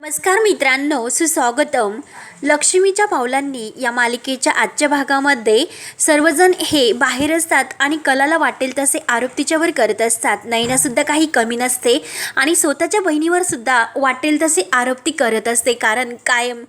नमस्कार मित्रांनो, सुस्वागतम. लक्ष्मीच्या पावलांनी या मालिकेच्या आजच्या भागामध्ये सर्वजण हे बाहेर असतात आणि कलाला वाटेल तसे आरोप तिच्यावर करत असतात. नैनासुद्धा काही कमी नसते आणि स्वतःच्या बहिणीवर सुद्धा वाटेल तसे आरोप ती करत असते, कारण कायम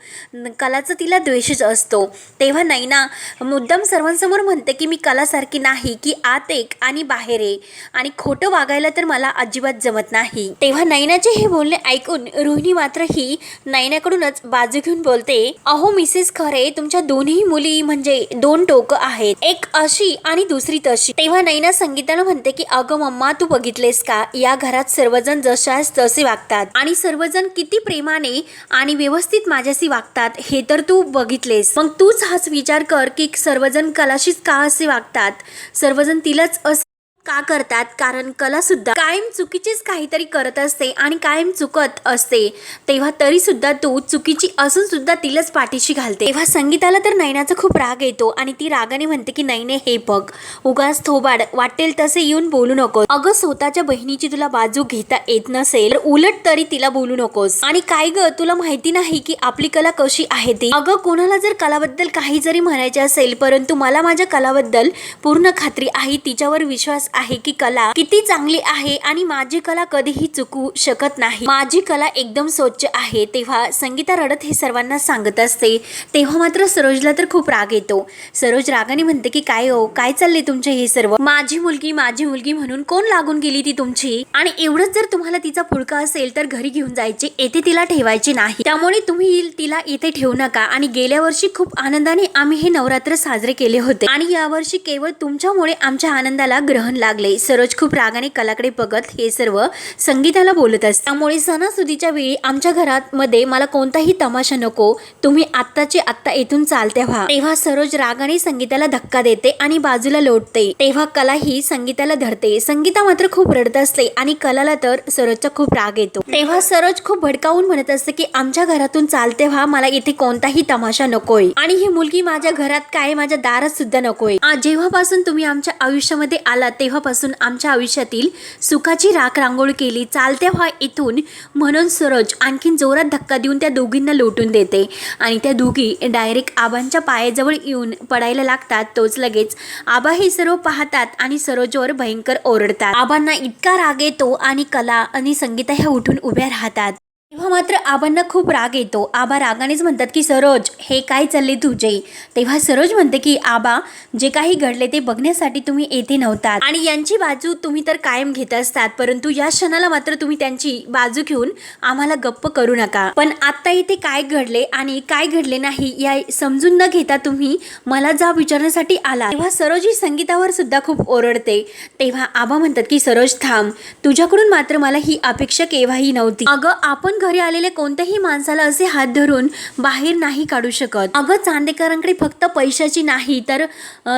कलाचा तिला द्वेषच असतो. तेव्हा नैना मुद्दाम सर्वांसमोर म्हणते की मी कलासारखी नाही, की आत एक आणि बाहेर आहे आणि खोटं वागायला तर मला अजिबात जमत नाही. तेव्हा नैनाचे हे बोलणे ऐकून रोहिणी मात्र ही नैनाकडूनच बाजू घेऊन बोलते, अहो मिसेस खरे, तुमच्या दोन्ही मुली म्हणजे दोन टोकं आहेत, एक अशी आणि दुसरी तशी. तेव्हा नैना संगीताला म्हणते की अगं मम्मा, तू बघितलेस का, या घरात सर्वजण जशास तसे वागतात आणि सर्वजण किती प्रेमाने आणि व्यवस्थित माझ्याशी वागतात हे तर तू बघितलेस. मग तूच हाच विचार कर की सर्वजण कलाशीच का असे वागतात, सर्वजण तिलाच असे का करतात, कारण कला सुद्धा कायम चुकीचीच काहीतरी करत असते आणि कायम चुकत असते. तेव्हा तरी सुद्धा तू चुकीची असून सुद्धा तिलाच पाठीशी घालते. तेव्हा संगीताला तर नैनाचा खूप राग येतो आणि ती रागाने म्हणते की नैने, हे बघ, उगाच थोबाड वाटेल तसे येऊन बोलू नकोस. अगं स्वतःच्या बहिणीची तुला बाजू घेता येत नसेल तर उलट तरी तिला बोलू नकोस. आणि काय ग, तुला माहिती नाही की आपली कला कशी आहे ती. अगं कोणाला जर कलाबद्दल काही जरी म्हणायचे असेल, परंतु मला माझ्या कलाबद्दल पूर्ण खात्री आहे, तिच्यावर विश्वास आहे की कला किती चांगली आहे आणि माझी कला कधीही चुकू शकत नाही. माझी कला एकदम स्वच्छ आहे. तेव्हा संगीता रडत हे सर्वांना सांगत असते. तेव्हा मात्र सरोजला तर खूप राग येतो. सरोज रागाने म्हणते की काय हो, काय चालले तुमचे हे सर्व, माझी मुलगी म्हणून कोण लागून गेली ती तुमची, आणि एवढंच जर तुम्हाला तिचा पुळका असेल तर घरी घेऊन जायचे, येथे तिला ठेवायचे नाही. त्यामुळे तुम्ही तिला इथे ठेवू नका. आणि गेल्या वर्षी खूप आनंदाने आम्ही हे नवरात्र साजरे केले होते आणि यावर्षी केवळ तुमच्यामुळे आमच्या आनंदाला ग्रहण लागले. सरोज खूप रागाने कलाकडे बघत हे सर्व संगीताला बोलत असते. त्यामुळे सणासुदीच्या वेळी आमच्या घरात मध्ये मला कोणताही तमाशा नको, तुम्ही आत्ताचे आत्ता इथून चालते व्हा. तेव्हा सरोज रागाने संगीताला धक्का देते आणि बाजूला लोटते. तेव्हा कला ही संगीताला धरते. संगीता मात्र खूप रडत असते आणि कलाला तर सरोजचा खूप राग येतो. तेव्हा सरोज खूप भडकावून म्हणत असते की आमच्या घरातून चालते व्हा, मला इथे कोणताही तमाशा नकोय आणि ही मुलगी माझ्या घरात काय माझ्या दारात सुद्धा नकोय. जेव्हापासून तुम्ही आमच्या आयुष्यामध्ये आला तेव्हापासून आमच्या आयुष्यातील सुखाची राख रांगोळी केली, चालते व्हा इथून. म्हणून सरोज आणखीन जोरात धक्का देऊन त्या दोघींना लोटून देते आणि त्या दोघी डायरेक्ट आबांच्या पायाजवळ येऊन पडायला लागतात. तोच लगेच आबा हे सर्व पाहतात आणि सरोजवर भयंकर ओरडतात. आबांना इतका राग येतो आणि कला आणि संगीता ह्या उठून उभ्या राहतात. तेव्हा मात्र आबांना खूप राग येतो. आबा रागानेच म्हणतात की सरोज, हे काय चालले तुझे. तेव्हा सरोज म्हणते की आबा, जे काही घडले ते बघण्यासाठी तुम्ही येथे नव्हतात आणि यांची बाजू तुम्ही तर कायम घेत असतात, परंतु या क्षणाला मात्र तुम्ही त्यांची बाजू घेऊन आम्हाला गप्प करू नका. पण आता इथे काय घडले आणि काय घडले नाही या समजून न घेता तुम्ही मला जा विचारण्यासाठी आला. तेव्हा सरोज ही संगीतावर सुद्धा खूप ओरडते. तेव्हा आबा म्हणतात की सरोज थांब, तुझ्याकडून मात्र मला ही अपेक्षा केव्हाही नव्हती. अगं, आपण घरी आलेल्या कोणत्याही माणसाला असे हात धरून बाहेर नाही काढू शकत. अगं, चांदेकरांकडे फक्त पैशाची नाही तर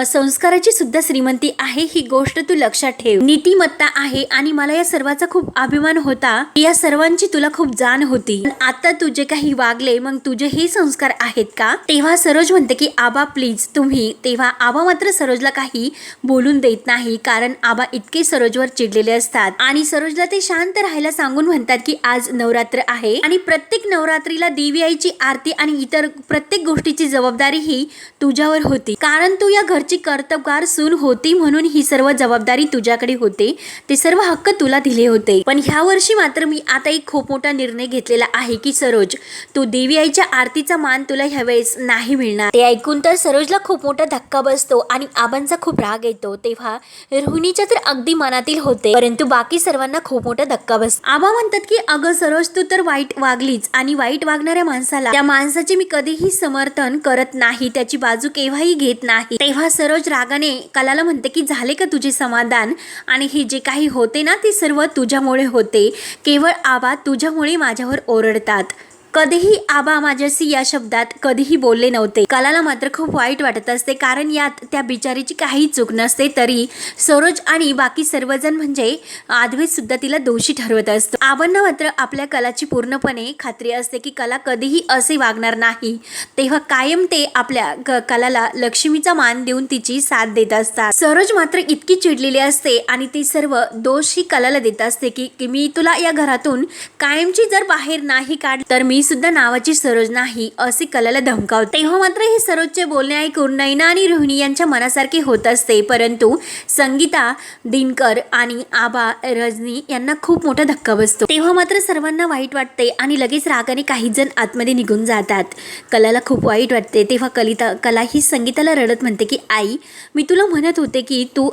संस्काराची सुद्धा श्रीमंती आहे, ही गोष्ट तू लक्षात ठेव. नीतिमत्ता आहे आणि मला या सर्वाचा खूप अभिमान होता, या सर्वांची तुला खूप जाण होती. आता तुझे काही वागले, मग तुझे हे संस्कार आहेत का. तेव्हा सरोज म्हणते की आबा प्लीज तुम्ही. तेव्हा आबा मात्र सरोजला काही बोलून देत नाही, कारण आबा इतके सरोजवर चिडलेले असतात आणि सरोजला ते शांत राहायला सांगून म्हणतात की आज नवरात्र आहे आणि प्रत्येक नवरात्रीला देवी आईची आरती आणि इतर प्रत्येक गोष्टीची जबाबदारी ही तुझ्यावर होती, कारण तू या घरची कर्तबगार सून होती, म्हणून ही सर्व जबाबदारी तुझ्याकडे होते, ते सर्व हक्क तुला दिले होते. पण ह्या वर्षी मात्र मी आता एक खूप मोठा निर्णय घेतलेला आहे की सरोज, तू देवी आईच्या आरतीचा मान तुला ह्यावेळेस नाही मिळणार. ते ऐकून तर सरोजला खूप मोठा धक्का बसतो आणि आबांचा खूप राग येतो. तेव्हा रोहिणीच्या तर अगदी मनातील होते, परंतु बाकी सर्वांना खूप मोठा धक्का बसतो. आबा म्हणतात की अगं सरोज, तू तर वाईट वागलीच आणि वाईट वागणाऱ्या माणसाला, त्या माणसाचे मी कधीही समर्थन करत नाही, त्याची बाजू केव्हाही घेत नाही. तेव्हा सरोज रागाने कलाला म्हणते की झाले का तुझे समाधान, आणि हे जे काही होते ना ते सर्व तुझ्यामुळे होते, केवळ आबा तुझ्यामुळे माझ्यावर ओरडतात. कधीही आबा माझ्याशी या शब्दात कधीही बोलले नव्हते. कलाला मात्र खूप वाईट वाटत असते, कारण यात त्या बिचारीची काही चूक नसते, तरी सरोज आणि बाकी सर्वजण म्हणजे आद्वैत सुद्धा तिला दोषी ठरवत असतो. आबांना मात्र आपल्या कलाची पूर्णपणे खात्री असते की कला कधीही असे वागणार नाही. तेव्हा कायम ते आपल्या कलाला लक्ष्मीचा मान देऊन तिची साथ देत असतात. सरोज मात्र इतकी चिडलेली असते आणि ती सर्व दोष ही कलाला देत असते की मी तुला या घरातून कायमची जर बाहेर नाही काढ तर मी सुद्धा नावाची सरोज नाही असे कलाला धमकावते। तेव्हा मात्र हे सरोजचे बोलणे ऐकून नैना आणि रोहिणी यांच्या मनासारखे होत असते, परंतु संगीता, दिनकर आणि आबा, रजनी यांना खूप मोठा धक्का बसतो। तेव्हा मात्र सर्वांना वाईट वाटते आणि लगेच रागाने काही जण आतमध्ये निघून जातात। कलाला खूप वाईट वाटते। तेव्हा कला ही संगीताला रडत म्हणते की आई, मी तुला म्हणत होते की तू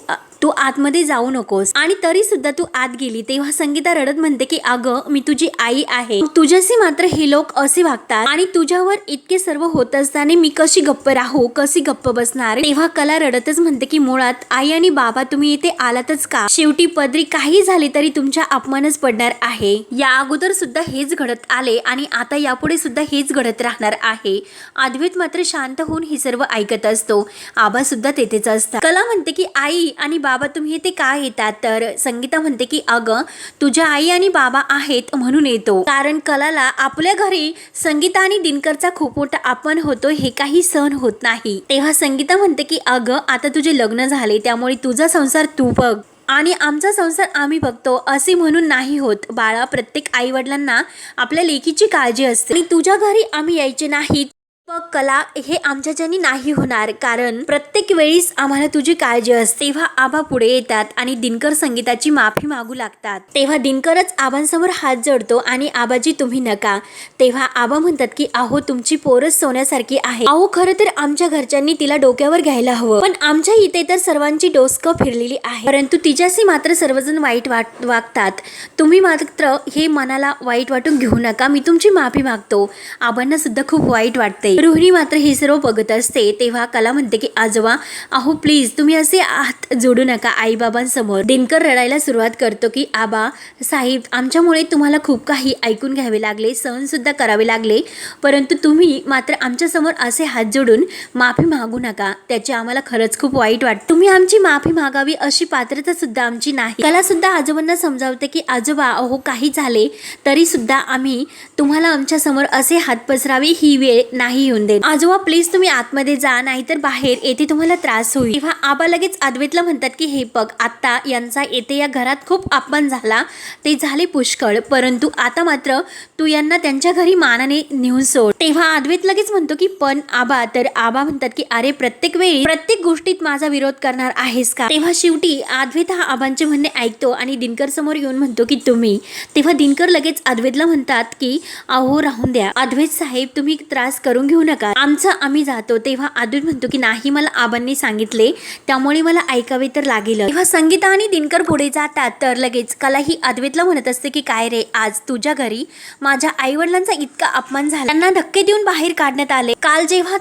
आतमध्ये जाऊ नकोस आणि तरी सुद्धा तू आत गेली। तेव्हा संगीता रडत म्हणते की अगं, मी तुझी आई आहे, तुझ्याशी मात्र हे लोक असे वागतात आणि तुझ्यावर इतके सर्व होत असताना मी कशी गप्प राहू, कशी गप्प बसणार। तेव्हा कला रडतच म्हणते की मुळात आई आणि बाबा तुम्ही इथे आलातच का? शेवटी पदरी काही झाले तरी तुमच्या अपमानच पडणार आहे। या अगोदर सुद्धा हेच घडत आले आणि आता यापुढे सुद्धा हेच घडत राहणार आहे। अद्वैत मात्र शांत होऊन हे सर्व ऐकत असतो। आबा सुद्धा तेथेच असतात। कला म्हणते की आई आणि बाबा तुम्ही इथे का येतात? तर संगीता म्हणते की अगं, तुझ्या आई आणि बाबा आहेत म्हणून येतो, कारण कलाला आपल्या घरी संगीता आणि दिनकरचा खूप मोठा अपमान होतो, हे काही सहन होत नाही। तेव्हा संगीता म्हणते की अगं, आता तुझे लग्न झाले त्यामुळे तुझा संसार तू बघ आणि आमचा संसार आम्ही बघतो असे म्हणून नाही होत बाळा। प्रत्येक आई वडिलांना आपल्या लेकीची काळजी असते आणि तुझ्या घरी आम्ही यायचे नाही बघ कला, हे आमच्याच्यानी नाही होणार, कारण प्रत्येक वेळीस आम्हाला तुझी काळजी असते। तेव्हा आबा पुढे येतात आणि दिनकर संगीताची माफी मागू लागतात। तेव्हा दिनकरच आबांसमोर हात जोडतो आणि आबाजी तुम्ही नका। तेव्हा आबा म्हणतात की अहो, तुमची पोरच सोन्यासारखी आहे, अहो खरं तर आमच्या घरच्यांनी तिला डोक्यावर घ्यायला हवं, पण आमच्या इथे तर सर्वांची डोसकं फिरलेली आहे, परंतु तिच्याशी मात्र सर्वजण वाईट वागतात। तुम्ही मात्र हे मनाला वाईट वाटून घेऊ नका, मी तुमची माफी मागतो। आबांना सुद्धा खूप वाईट वाटते। रोहिणी मात्र हे सर्व बघत असते। तेव्हा कला म्हणते की आजोबा, अहो प्लीज तुम्ही असे हात जोडू नका आई बाबांसमोर। दिनकर रडायला सुरुवात करतो की आबा साहेब, आमच्यामुळे तुम्हाला खूप काही ऐकून घ्यावे लागले, सहन सुद्धा करावे लागले, परंतु तुम्ही मात्र आमच्या समोर असे हात जोडून माफी मागू नका, त्याचे आम्हाला खरंच खूप वाईट वाटते। तुम्ही आमची माफी मागावी अशी पात्रता सुद्धा आमची नाही। कला सुद्धा आजोबांना समजावते की आजोबा, अहो काही झाले तरी सुद्धा आम्ही तुम्हाला आमच्या समोर असे हात पसरावे ही वेळ नाही येऊन दे। आजोबा प्लीज तुम्ही आतमध्ये जा, नाहीतर बाहेर येथे तुम्हाला त्रास होईल। तेव्हा आबा लगेच अद्वैतला म्हणतात की हे बघ, आता यांचा येथे या घरात खूप अपमान झाला, ते झाले पुष्कळ, परंतु आता मात्र तू यांना त्यांच्या घरी मानाने नेऊन सोड। तेव्हा अद्वैत लगेच म्हणतो की पण आबा, तर आबा म्हणतात की अरे प्रत्येक वेळी प्रत्येक गोष्टीत माझा विरोध करणार आहेस का? तेव्हा शेवटी अद्वैत हा आबांचे म्हणणे ऐकतो आणि दिनकर समोर येऊन म्हणतो की तुम्ही। तेव्हा दिनकर लगेच अद्वैतला म्हणतात की अहो राहून द्या अद्वैत साहेब, तुम्ही त्रास करून घेऊ नका, आमचं आम्ही जातो। तेव्हा अद्वैत म्हणतो की नाही, मला आबांनी सांगितले त्यामुळे मला ऐकावे तर लागेल। तेव्हा संगीता आणि दिनकर पुढे जातात तर लगेच कला ही अद्वैतला म्हणत असते की काय रे, आज तुझ्या घरी माझ्या आई वडिलांचा इतका अपमान झाला, त्यांना धक्के देऊन बाहेर काढण्यात आले। काल जेव्हा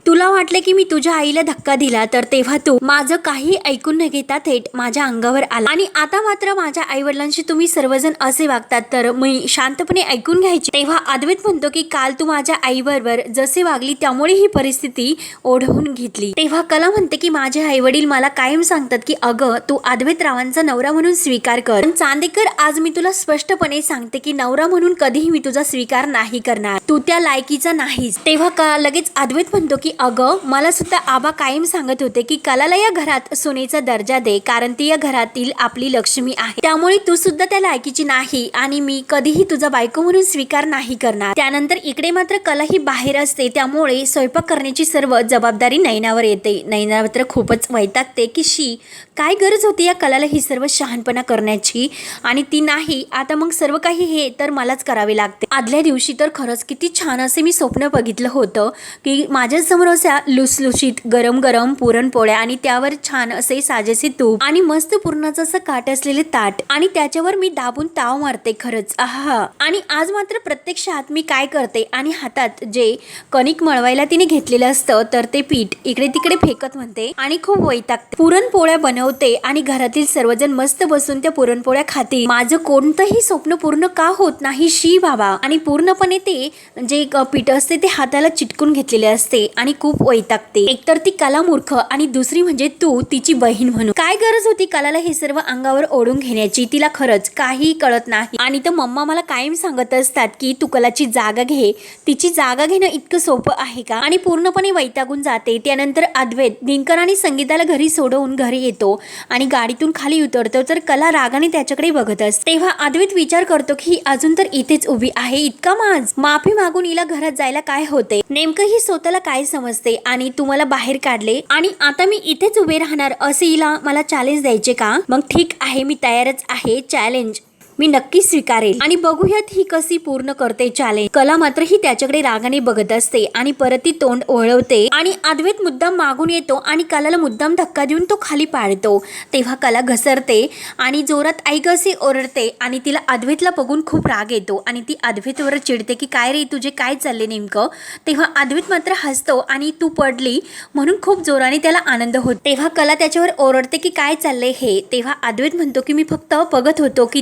तुला वाटले की मी तुझ्या आईला धक्का दिला, तर तेव्हा तू माझं काही ऐकून न घेता थेट माझ्या अंगावर आला आणि आता मात्र माझ्या आई वडिलांशी तुम्ही सर्वजण असे वागतात, तर मी शांतपणे ऐकून घ्यायची। तेव्हा अद्वैत म्हणतो की काल तू माझ्या आई बरोबर जसे वागली त्यामुळे ही परिस्थिती ओढवून घेतली। तेव्हा कला म्हणते की माझे आई वडील मला कायम सांगतात की अगं, तू अद्वैत रावांचा नवरा म्हणून स्वीकार कर, पण चांदेकर आज मी तुला स्पष्टपणे सांगते की नवरा म्हणून कधीही मी तुझा स्वीकार नाही करणार, तू त्या लायकीचा नाहीस। तेव्हा लगेच अद्वैत म्हणतो की अगं, मला सुद्धा आबा कायम सांगत होते की कलाला या घरात सोनेचा दर्जा दे, कारण ती या घरातील आपली लक्ष्मी आहे, त्यामुळे तू सुद्धा त्या लायकीची नाही आणि मी कधीही तुझा बायको म्हणून स्वीकार नाही करणार। त्यानंतर इकडे मात्र कला ही बाहेर असते, त्यामुळे स्वयंपाक करण्याची सर्व जबाबदारी नैनावर येते। नैना मात्र खूपच वैतागते की शी, काय गरज होती या कलाला ही सर्व शहाणपणा करण्याची, आणि ती नाही, आता मग सर्व काही हे तर मलाच करावे लागते। आदल्या दिवशी तर खरंच किती छान असे मी स्वप्न बघितलं होतं की माझ्या समोर अशा लुसलुशीत गरम गरम पुरणपोळ्या आणि त्यावर छान असे साजेसे तूप आणि मस्त पुरणाचं असं काट असलेले ताट आणि त्याच्यावर मी दाबून ताव मारते खरंच आहा। आणि आज मात्र प्रत्यक्षात मी काय करते आणि हातात जे कणिक मळवायला तिने घेतलेलं असतं तर ते पीठ इकडे तिकडे फेकत म्हणते आणि खूप वैतागते। पुरणपोळ्या बनवते आणि घरातील सर्वजण मस्त बसून त्या पुरणपोळ्या खाते। माझं कोणतंही स्वप्न पूर्ण का होत नाही शी बाबा, आणि पूर्णपणे ते जे पीठ असते ते हाताला चिटकून घेतलेले असते आणि खूप वैतागते. एकतर ती कला मूर्ख आणि दुसरी म्हणजे तू तिची बहीण म्हणून. काय गरज होती कलाला हे सर्व अंगावर ओढून घेण्याची? तिला खरंच काही कळत नाही. आणि तर मम्मा मला कायम सांगत असतात की तू कलाची जागा घे, तिची जागा घेणं इतकं सोपं आहे का? आणि पूर्णपणे वैतागून जाते. त्यानंतर अद्वैत दिनकर आणि संगीताला घरी सोडवून घरी येतो आणि गाडीतून खाली उतरतो तर कला रागाने त्याच्याकडे बघत असते. तेव्हा अद्वैत विचार करतो की अजून तर इथेच उभी आहे, इतका माफी मागून हिला घरात जायला काय होते? नेमकं ही स्वतःला काय समजते? आणि तू मला बाहेर काढले आणि आता मी इथेच उभे राहणार असे हिला मला चॅलेंज द्यायचे का? मग ठीक आहे, मी तयारच आहे. चॅलेंज मी नक्की स्वीकारेल आणि बघूयात ही कशी पूर्ण करते चॅलेंज. कला मात्र ही त्याच्याकडे रागाने बघत असते आणि परत ती तोंड वळवते आणि अद्वैत मुद्दाम मागून येतो आणि कलाला मुद्दाम धक्का देऊन तो खाली पाडतो. तेव्हा कला घसरते आणि जोरात ऐक असे ओरडते आणि तिला अद्वैतला बघून खूप राग येतो आणि ती अद्वैतवर चिडते की काय रे तुझे काय चालले नेमकं? तेव्हा अद्वैत मात्र हसतो आणि तू पडली म्हणून खूप जोराने त्याला आनंद होतो. तेव्हा कला त्याच्यावर ओरडते की काय चाललंय हे? तेव्हा अद्वैत म्हणतो की मी फक्त बघत होतो की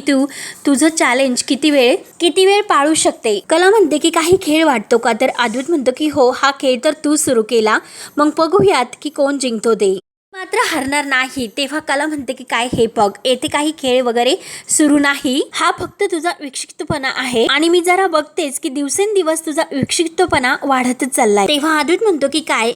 तुझं चॅलेंज किती वेळ पाळू शकते. कला म्हणते की काही खेळ वाटतो का? तर अद्वैत म्हणतो की हो, हा खेळ तर तू सुरू केला, मग बघूयात की कोण जिंकतो ते. मात्र हरणार नाही. तेव्हा कला म्हणते की काय हे बघ, येथे काही खेळ वगैरे सुरू नाही, हा फक्त तुझा विक्षिप्तपणा आहे आणि मी जरा बघतेच की दिवसेंदिवस तुझा विक्षिप्तपणा वाढतच चाललाय. तेव्हा अद्वैत म्हणतो की काय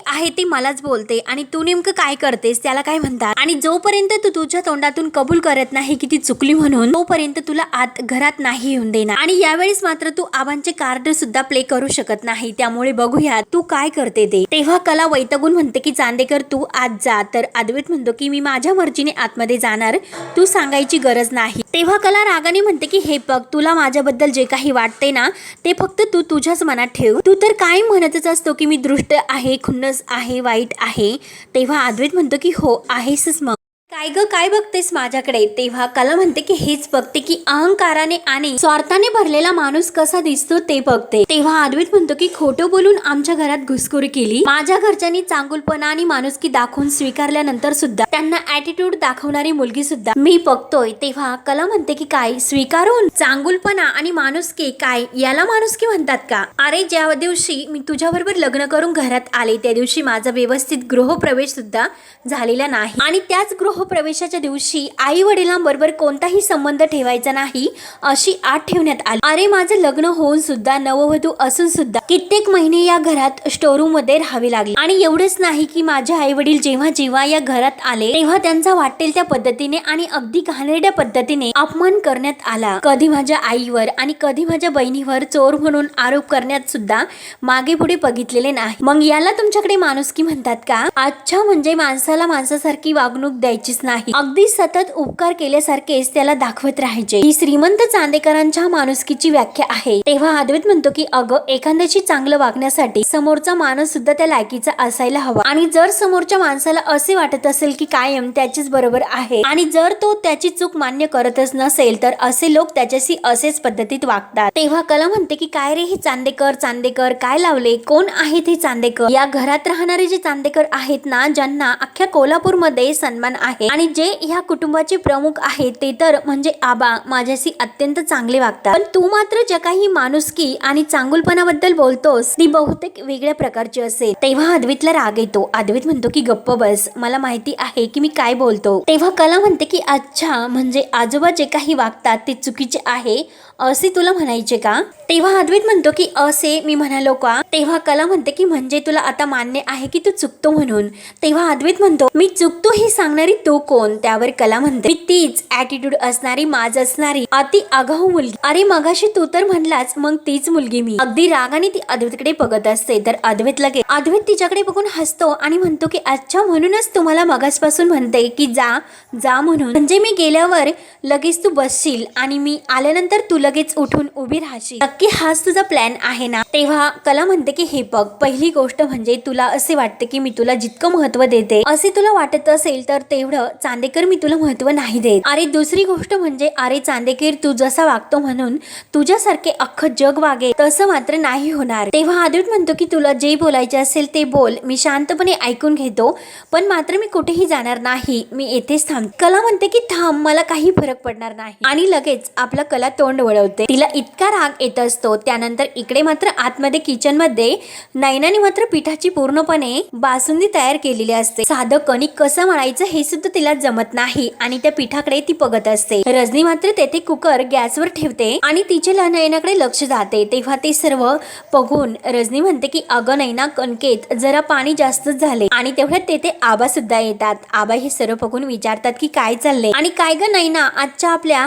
आहे ते मलाच बोलते आणि तू नेमकं काय करतेस त्याला काय म्हणतात? आणि जोपर्यंत तू तुझ्या तोंडातून कबूल करत नाही की ती चुकली म्हणून, तोपर्यंत तुला आत घरात नाही येऊन देणार. आणि यावेळेस मात्र तू आबांचे कार्ड सुद्धा प्ले करू शकत नाही, त्यामुळे बघूया तू काय करते ते. तेव्हा कला वैतागून म्हणते की चांदेकर तू आत जा. तर अद्वैत म्हणतो की मी माझ्या मर्जीने आतमध्ये जाणार, तू सांगायची गरज नाही. तेव्हा कला रागाने म्हणते की हे बघ, तुला माझ्याबद्दल जे काही वाटते ना ते फक्त तू तुझ्याच मनात ठेव. तू तर काय म्हणतच असतो की मी दृष्ट आहे, खुन्नस आहे, वाईट आहे. तेव्हा अद्वैत म्हणतो की हो आहेसच. मग काय ग, काय बघतेस माझ्याकडे? तेव्हा कला म्हणते की हेच बघते की अहंकाराने आणि स्वार्थाने भरलेला माणूस कसा दिसतो ते बघते. तेव्हा अद्वैत म्हणतो की खोटं बोलून आमच्या घरात घुसखोरी केली, माझ्या घरच्यांनी चांगुलपणा आणि माणुसकी दाखवून स्वीकारल्यानंतर सुद्धा त्यांना ऍटिट्यूड दाखवणारी मुलगी सुद्धा मी बघतोय. तेव्हा कला म्हणते की काय स्वीकारून? चांगुलपणा आणि माणुसकी काय, याला माणुसकी म्हणतात का? अरे ज्या दिवशी मी तुझ्याबरोबर लग्न करून घरात आले त्या दिवशी माझा व्यवस्थित गृहप्रवेश सुद्धा झालेला नाही आणि त्याच गृहप्रवेशाच्या दिवशी आई वडिलांबरोबर कोणताही संबंध ठेवायचा नाही अशी आठ ठेवण्यात आली. अरे माझं लग्न होऊन सुद्धा, नववधू असून सुद्धा कित्येक महिने या घरात स्टोरूम मध्ये राहावे लागले. आणि एवढेच नाही की माझे आई वडील जेव्हा जेव्हा या घरात आले तेव्हा त्यांचा वाटेल त्या पद्धतीने आणि अगदी घाणेरड्या पद्धतीने अपमान करण्यात आला. कधी माझ्या आईवर आणि कधी माझ्या बहिणीवर चोर म्हणून आरोप करण्यात सुद्धा मागे पुढे बघितलेले नाही. मग याला तुमच्याकडे माणुसकी म्हणतात का? अच्छा, म्हणजे माणसाला माणसासारखी वागणूक द्यायचीच नाही, अगदी सतत उपकार केल्यासारखेच त्याला दाखवत राहायचे. ही श्रीमंत चांदेकरांच्या माणुसकीची व्याख्या आहे. तेव्हा अद्वैत म्हणतो की अगं, एखाद्याशी चांगलं वागण्यासाठी समोरचा माणूस सुद्धा त्या लायकीचा असायला हवा. आणि जर समोरच्या माणसाला असे वाटत असेल की कायम त्याचीच बरोबर आहे आणि जर तो त्याची चूक मान्य करतच नसेल तर असे लोक त्याच्याशी असेच पद्धतीत वागतात. तेव्हा कला म्हणते की काय रे हे चांदेकर काय लावले? कोण आहेत हे चांदेकर? या घरात राहणारे जे चांदेकर आहेत ना, ज्यांना अख्ख्या कोल्हापूरमध्ये सन्मान आहे आणि जे ह्या कुटुंबाचे प्रमुख आहेत ते तर म्हणजे आबा माझ्याशी अत्यंत चांगले वागतात. पण तू मात्र ज्या काही माणुसकी आणि चांगुलपणाबद्दल बोलतोस ती बहुतेक वेगळ्या प्रकारची असेल. तेव्हा अद्वैतला राग येतो. अद्वैत म्हणतो की गप्प बस, मला माहिती आहे की मी काय बोलतो. तेव्हा कला म्हणते की अच्छा, म्हणजे आजोबा जे काही वागतात ते चुकीचे आहे असे तुला म्हणायचे का? तेव्हा अद्वैत म्हणतो की असे मी म्हणालो का? तेव्हा कला म्हणते की म्हणजे तुला आता मान्य आहे की तू चुकतो म्हणून. तेव्हा अद्वैत म्हणतो मी चुकतो ही सांगणारी तू कोण? त्यावर कला म्हणते मी तीच ऍटिट्यूड असणारी, माज असणारी, अति आगाऊ मुलगी. अरे मगाशी तू तर म्हणलाच, मग तीच मुलगी मी. अगदी रागाने ती अद्वैतकडे बघत असते. तर अद्वैत तिच्याकडे बघून हसतो आणि म्हणतो की अच्छा, म्हणूनच तुम्हाला मगासपासून म्हणते की जा जा म्हणून, म्हणजे मी गेल्यावर लगेच तू बसशील आणि मी आल्यानंतर तू लगेच उठून उभी राहशील. नक्की हाच तुझा प्लॅन आहे ना? तेव्हा कला म्हणते की हे बघ, पहिली गोष्ट म्हणजे तुला असे वाटते की मी तुला जितकं महत्व देते असे तुला वाटत असेल तर तेवढं चांदेकर मी तुला महत्व नाही देत. अरे दुसरी गोष्ट म्हणजे अरे चांदेकर, तू जसा वागतो म्हणून तुझ्यासारखे अख्खं जग वागे तसं मात्र नाही होणार. तेव्हा अद्वैत म्हणतो की तुला जे बोलायचे असेल ते बोल, मी शांतपणे ऐकून घेतो, पण मात्र मी कुठेही जाणार नाही, मी येथेच थांब. कला म्हणते की थांब, मला काही फरक पडणार नाही. आणि लगेच आपला कला तोंड वळवते. तिला इतका राग येत असतो. त्यानंतर इकडे मात्र आतमध्ये किचन मध्ये नयनाने मात्र पिठाची पूर्णपणे बासुंदी तयार केलेली असते. साधं कणिक कसं मळायचं हे सुद्धा तिला जमत नाही आणि त्या पिठाकडे ती बघत असते. रजनी मात्र तेथे कुकर गॅसवर ठेवते आणि तिचे नयनाकडे लक्ष जाते. तेव्हा ते सर्व बघून रजनी म्हणते की अगं नयना, कणकेत जरा पाणी जास्तच झाले. आणि तेवढ्यात तेथे आबा सुद्धा येतात. आबा हे सर्व बघून विचारतात की काय चाललंय आणि काय ग नयना, आजच्या आपल्या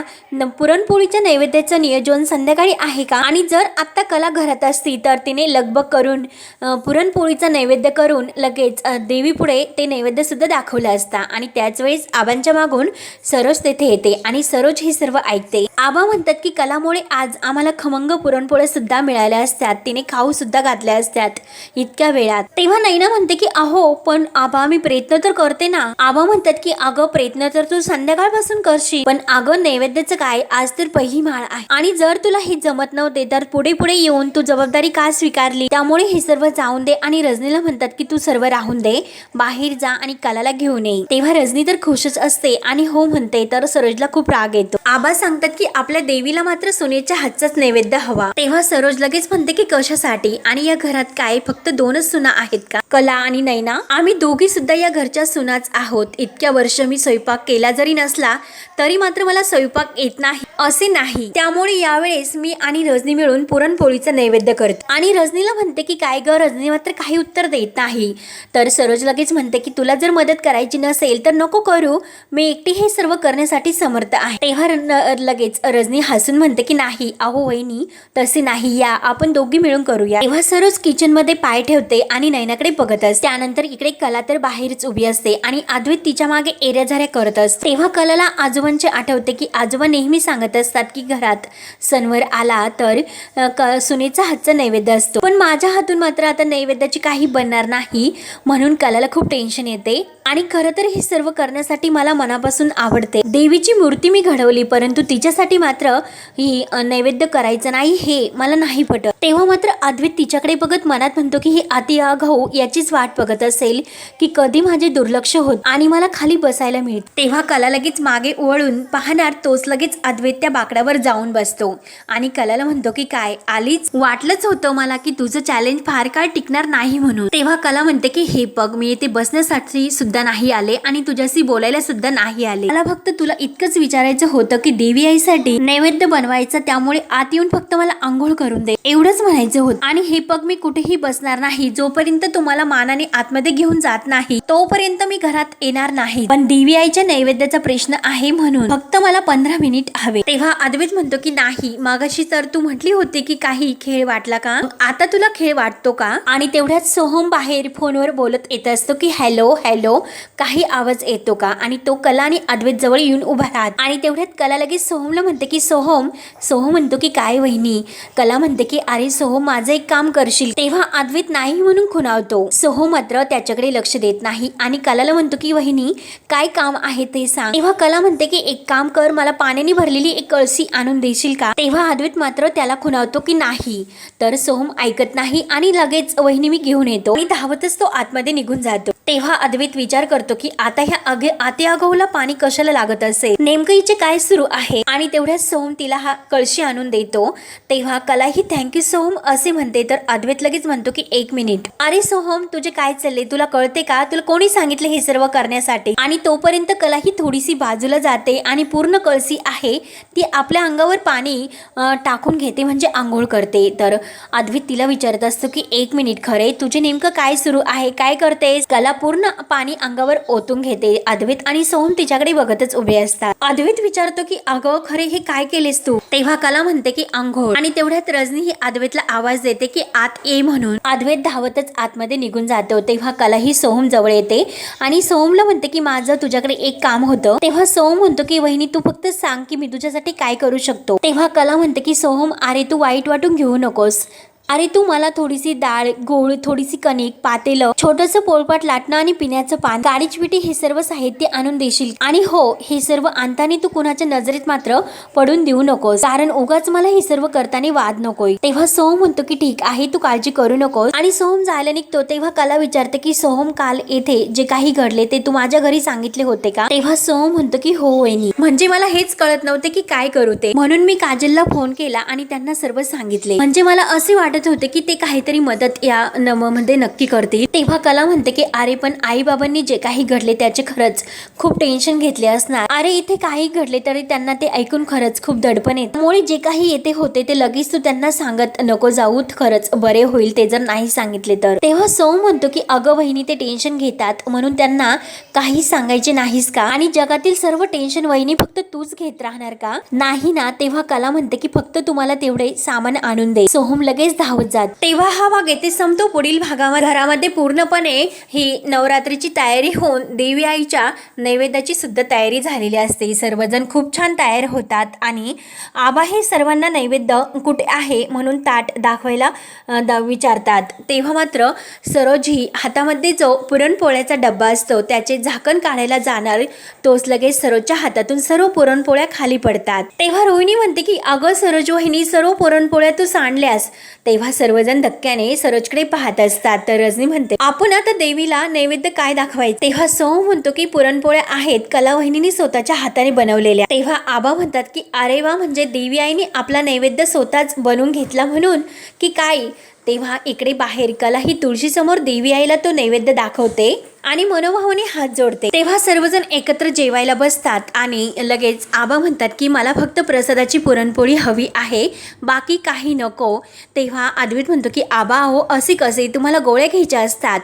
पुरणपोळीच्या नैवेद्याचं नियोजन संध्याकाळी आहे का? आणि जर आता कला घरात असती तर तिने लगबग करून पुरणपोळीचा नैवेद्य करून लगेच देवी पुढे ते नैवेद्य सुद्धा दाखवलं असता. आणि त्याच वेळेस आबांच्या मागून सरोज तेथे येते आणि सरोज हे सर्व ऐकते. आबा म्हणतात की कलामुळे आज आम्हाला खमंग पुरणपोळ्या सुद्धा मिळाल्या असतात, तिने खाऊ सुद्धा घातल्या असतात इतक्या वेळात. तेव्हा नयना म्हणते की अहो पण आबा मी प्रयत्न तर करते ना. आबा म्हणतात की अगं प्रयत्न तर तू संध्याकाळपासून करशील, पण अगं नैवेद्याचं काय, आज तर पहिली माळ आहे आणि जर तुला हे जमत नव्हते तर पुढे पुढे येऊन तू जबाबदारी का स्वीकारली? त्यामुळे हे सर्व जाऊन दे. आणि रजनीला म्हणतात की तू सर्व राहून दे, बाहेर जा आणि कलाला घेऊन ये. तेव्हा रजनी तर खुशच असते आणि हो म्हणते. तर सरोजला खूप राग येतो. आबा सांगतात की आपल्या देवीला मात्र सोन्याच्या हातचाच नैवेद्य हवा. तेव्हा सरोज लगेच म्हणते की कशासाठी? आणि या घरात काय फक्त दोनच सुना आहेत का, कला आणि नयना? आम्ही दोघी सुद्धा या घरच्या सुनाच आहोत. इतक्या वर्ष मी स्वयंपाक केला जरी नसला तरी मात्र मला स्वयंपाक येत नाही असे नाही. त्यामुळे यावेळेस मी आणि रजनी मिळून पुरणपोळीचा नैवेद्य करतो. आणि रजनीला म्हणते की काय ग? रजनी मात्र काही उत्तर देत नाही. तर सरोज लगेच म्हणते की तुला जर मदत करायची नसेल तर नको करू, मी एकटी हे सर्व करण्यासाठी समर्थ आहे. तेव्हा लगेच रजनी हसून म्हणते की नाही अहो वहिनी, तसे नाही, या आपण दोघी मिळून करूया. तेव्हा सरोज किचन मध्ये पाय ठेवते आणि नयनाकडे बघत असते. त्यानंतर इकडे कला तर बाहेरच उभी असते आणि अद्वैत तिच्या मागे एऱ्याझाऱ्या करत असते. तेव्हा कलाला आजोबांचे आठवते की आजोबा नेहमी सांगत असतात की घरात सणवार आला तर सुनेचा हातचा नैवेद्य असतो, पण माझ्या हातून मात्र आता नैवेद्याची काही बनणार नाही. म्हणून कलाला खूप टेन्शन येते. आणि खरं तर हे सर्व करण्यासाठी मला मनापासून आवडते. देवीची मूर्ती मी घडवली, परंतु तिच्यासाठी मात्र ही नैवेद्य करायचं नाही हे मला नाही पटत. तेव्हा मात्र अद्वैत तिच्याकडे बघत मनात म्हणतो की ही अति आगाऊ याचीच वाट बघत असेल की कधी माझे दुर्लक्ष होत आणि मला खाली बसायला मिळत. तेव्हा कला लगेच मागे वळून पाहणार तोच लगेच अद्वैत त्या बाकड्यावर जाऊन बसतो आणि कलाला म्हणतो की काय आलीच, वाटलंच होतं मला की तुझं चॅलेंज फार काळ टिकणार नाही म्हणून. तेव्हा कला म्हणते की हे बघ, मी इथे बसण्यासाठी सुद्धा नाही आले आणि तुझ्याशी बोलायला सुद्धा नाही आले. मला फक्त तुला इतकंच विचारायचं होतं की देवी आईसाठी नैवेद्य बनवायचं, त्यामुळे आत येऊन फक्त मला आंघोळ करून दे एवढंच म्हणायचं होतं. आणि हे बघ, मी कुठेही बसणार नाही जोपर्यंत तुम्हाला मानाने आतमध्ये घेऊन जात नाही तोपर्यंत मी घरात येणार नाही. पण देवी आईच्या नैवेद्याचा प्रश्न आहे म्हणून फक्त मला 15 मिनिट हवे. तेव्हा अद्वैत म्हणतो की नाही, मागाशी तर तू म्हटली होती की काही खेळ वाटला का, आता तुला खेळ वाटतो का? आणि तेवढ्यात सोहम बाहेर फोनवर बोलत येत असतो की हॅलो हॅलो, काही आवाज येतो का? आणि तो कला आणि अद्वैत जवळ येऊन उभा राहत. आणि तेवढ्यात कला लगेच सोहमला म्हणते की सोहम म्हणतो की काय वहिनी? कला म्हणते की अरे सोहम, माझं एक काम करशील? तेव्हा अद्वैत नाही म्हणून खुणावतो. सोहम मात्र त्याच्याकडे लक्ष देत नाही आणि कलाला म्हणतो की वहिनी काय काम आहे ते सांग. तेव्हा कला म्हणते की एक काम कर, मला पाण्याने भरलेली एक कळशी आणून देशील का? तेव्हा अद्वैत मात्र त्याला खुणावतो की नाही. तर सोहम ऐकत नाही आणि लगेच वहिनी मी घेऊन येतो आणि धावतच तो आतमध्ये निघून जातो. तेव्हा अद्वैत विचार करतो की आता ह्या आती आगाऊला पाणी कशाला लागत असेल, नेमकं हिचे काय सुरू आहे. आणि तेवढ्यात सोहम तिला हा कळशी आणून देतो. तेव्हा कला ही थँक्यू सोहम असे म्हणते. तर अद्वैत लगेच म्हणतो की 1 मिनिट, अरे सोहम तुझे काय चालले, तुला कळते का, तुला कोणी सांगितले हे सर्व करण्यासाठी? आणि तोपर्यंत कला ही थोडीशी बाजूला जाते आणि पूर्ण कळशी आहे ती आपल्या अंगावर पाणी टाकून घेते, म्हणजे आंघोळ करते. तर अद्वैत तिला विचारत असतो की 1 मिनिट, खरे तुझे नेमकं काय सुरू आहे, काय करतेस? कला पूर्ण पाणी अंगावर ओतून घेते. अद्वैत आणि सोहम तिच्याकडे बघतच उभे असतात. अद्वैत विचारतो की अगं खरे हे काय केलेस तू? तेव्हा कला म्हणते की आंघोळ. आणि तेवढ्यात रजनी ही अद्वैतला आवाज देते की आत ये म्हणून. अद्वैत धावतच आतमध्ये निघून जातो. तेव्हा कला ही सोहम जवळ येते आणि सोहमला म्हणते की माझं तुझ्याकडे एक काम होतं. तेव्हा सोहम म्हणतो की वहिनी तू फक्त सांग की मी तुझ्यासाठी काय करू शकतो. तेव्हा कला म्हणते की सोहम अरे तू वाईट वाटून घेऊ नकोस, अरे तू मला थोडीशी डाळ, गोळ, थोडीशी कणिक, पातेलं, छोटंसं पोळपाट लाटणं आणि पिण्याचं पान, काडीची पिठी हे सर्व साहित्य आणून देशील. आणि हो, हे सर्व आणताना तू कुणाच्या नजरेत मात्र पडून देऊ नकोस, कारण उगाच मला हे सर्व करताना वाद नकोय. तेव्हा सोहम म्हणतो की ठीक आहे, तू काळजी करू नकोस. आणि सोहम जायला निघतो तेव्हा कला विचारते की सोहम, काल येथे जे काही घडले ते तू माझ्या घरी सांगितले होते का? तेव्हा सोहम म्हणतो की हो वहिनी, म्हणजे मला हेच कळत नव्हते की काय करू ते, म्हणून मी काजलला फोन केला आणि त्यांना सर्व सांगितले. म्हणजे मला असे वाटत होते की ते काहीतरी मदत या मध्ये नक्की करतील. तेव्हा कला म्हणते की अरे पण आई बाबांनी जे काही घडले त्याचे खरंच खूप टेन्शन घेतले असणार. अरे इथे काही घडले तरी त्यांना ते ऐकून खरंच खूप दडपण येत. त्यामुळे जे काही येते होते ते लगेच तू त्यांना सांगत नको जाऊ, खरंच बरे होईल ते जर नाही सांगितले तर. तेव्हा सोहम म्हणतो की अगं वहिनी, ते टेन्शन घेतात म्हणून त्यांना काही सांगायचे नाहीस का? आणि जगातील सर्व टेन्शन वहिनी फक्त तूच घेत राहणार का? नाही ना. तेव्हा कला म्हणते की फक्त तुम्हाला तेवढे सामान आणून दे. सोहम लगेच धावत जात. तेव्हा हा भाग येथे संपतो. पुढील भागामध्ये घरामध्ये पूर्णपणे ही नवरात्रीची तयारी होऊन देवी आईच्या नैवेद्याची सुद्धा तयारी झालेली असते. सर्वजण खूप छान तयार होतात आणि आबा हे सर्वांना नैवेद्य कुठे आहे म्हणून ताट दाखवायला विचारतात. तेव्हा मात्र सरोज ही हातामध्ये जो पुरणपोळ्याचा डब्बा असतो त्याचे झाकण काढायला जाणार, तोच लगेच सरोजच्या हातातून सर्व पुरणपोळ्या खाली पडतात. तेव्हा रोहिणी म्हणते की अगं सरोज वहिनी, सर्व पुरणपोळ्या तू सांडल्यास. तेव्हा सर्वजण धक्क्याने सरोजकडे पाहत असतात. तर रजनी म्हणते आपण आता देवीला नैवेद्य काय दाखवायचं? तेव्हा सोहम म्हणतो की पुरणपोळ्या आहेत कला वहिनीने स्वतःच्या हाताने बनवलेल्या. तेव्हा आबा म्हणतात की अरे वा, म्हणजे देवी आईने आपला नैवेद्य स्वतःच बनवून घेतला म्हणून की काय? तेव्हा इकडे बाहेर कला ही तुळशी समोर देवी आईला तो नैवेद्य दाखवते आणि मनोभावाने हात जोडते. तेव्हा सर्वजण एकत्र जेवायला बसतात आणि लगेच आबा म्हणतात की मला फक्त प्रसादाची पुरणपोळी हवी आहे, बाकी काही नको. तेव्हा अद्वैत म्हणतो की आबा हो, असे कसे, तुम्हाला गोळ्या घ्यायच्या असतात.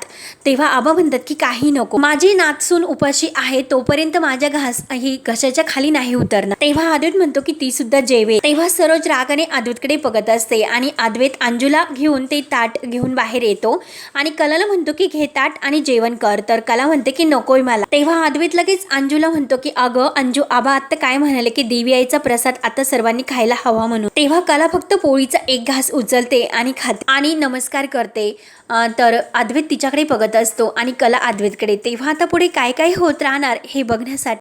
तेव्हा आबा म्हणतात की काही नको, माझी नातसून उपाशी आहे तोपर्यंत माझ्या घास ही घशाच्या खाली नाही उतरणार. तेव्हा अद्वैत म्हणतो की ती सुद्धा जेवे. तेव्हा सरोज रागाने अद्वैतकडे बघत असते आणि अद्वैत अंजूला घेऊन ते ताट घेऊन बाहेर येतो आणि कलाला म्हणतो की घे ताट आणि जेवण कर. तर कला म्हणते की नकोय मला. तेव्हा अद्वैत लगेच अंजूला म्हणतो की अगं अंजू, आबा आता काय म्हणाले की देवी आईचा प्रसाद आता सर्वांनी खायला हवा म्हणून. तेव्हा कला फक्त पोळीचा एक घास उचलते आणि खाते आणि नमस्कार करते. तर अद्वैत तिच्याकडे बघत असतो आणि कला अद्वैतकडे. तेव्हा आता पुढे काय काय होत राहणार हे बघण्यासाठी